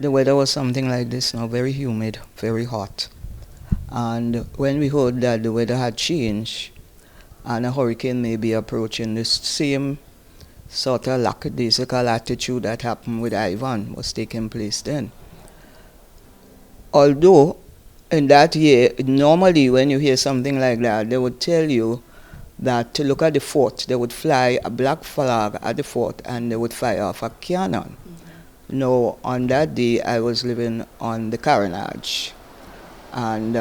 the weather was something like this now, very humid, very hot. And when we heard that the weather had changed and a hurricane may be approaching, the same sort of lackadaisical attitude that happened with Ivan was taking place then. Although in that year, normally when you hear something like that, they would tell you that to look at the fort, they would fly a black flag at the fort and they would fire off a cannon. No, on that day I was living on the Carronage, and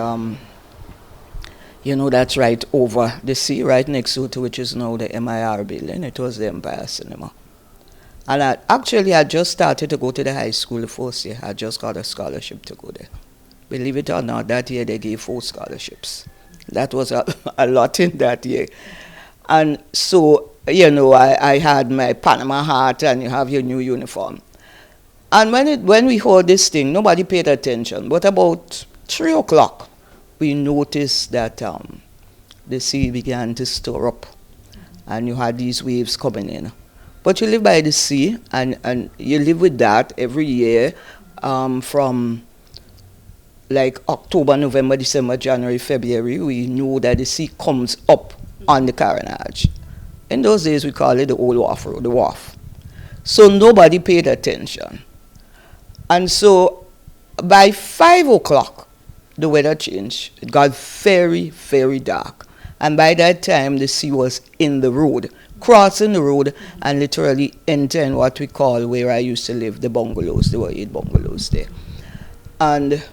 that's right over the sea, right next to it, which is now the MIR building. It was the Empire Cinema. And I just started to go to the high school the first year. I just got a scholarship to go there. Believe it or not, that year they gave 4 scholarships. That was a lot in that year. And so, I had my Panama hat and you have your new uniform. And when we heard this thing, nobody paid attention. But about 3 o'clock, we noticed that the sea began to stir up. And you had these waves coming in. But you live by the sea, and you live with that every year from like October, November, December, January, February. We knew that the sea comes up on the Carronage. In those days, we call it the Old Wharf Road, the wharf. So nobody paid attention. And so by 5 o'clock, the weather changed. It got very, very dark. And by that time, the sea was in the road, crossing the road and literally entering what we call, where I used to live, the bungalows. There were 8 bungalows there. And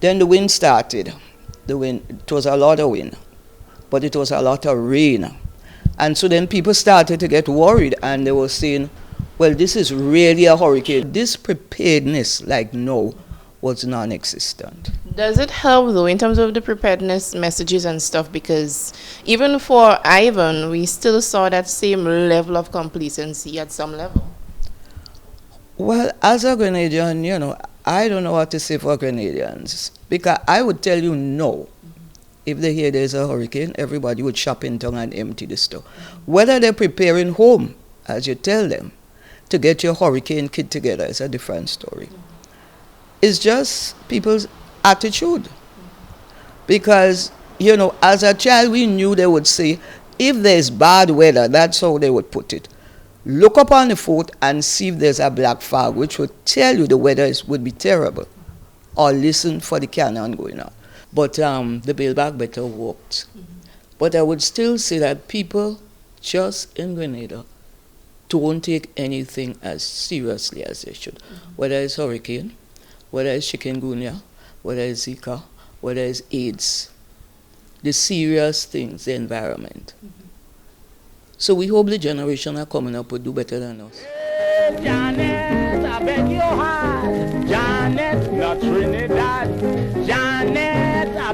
then the wind started. It was a lot of wind, but it was a lot of rain. And so then people started to get worried, and they were saying, well, this is really a hurricane. This preparedness, like no, was non-existent. Does it help, though, in terms of the preparedness messages and stuff? Because even for Ivan, we still saw that same level of complacency at some level. Well, as a Grenadian, I don't know what to say for Grenadians. Because I would tell you no. If they hear there's a hurricane, everybody would shop in town and empty the store. Whether they're preparing home, as you tell them, to get your hurricane kit together is a different story. It's just people's attitude. Because, as a child, we knew they would say, if there's bad weather, that's how they would put it. Look up on the fort and see if there's a black flag, which would tell you the weather would be terrible. Or listen for the cannon going on. But the Build Back Better worked. But I would still say that people just in Grenada don't take anything as seriously as they should. Whether it's hurricane, whether it's chikungunya, whether it's Zika, whether it's AIDS. The serious things, the environment. So we hope the generation are coming up will do better than us. Hey, Janet, I beg your heart. Janet, not Trinidad. Janet.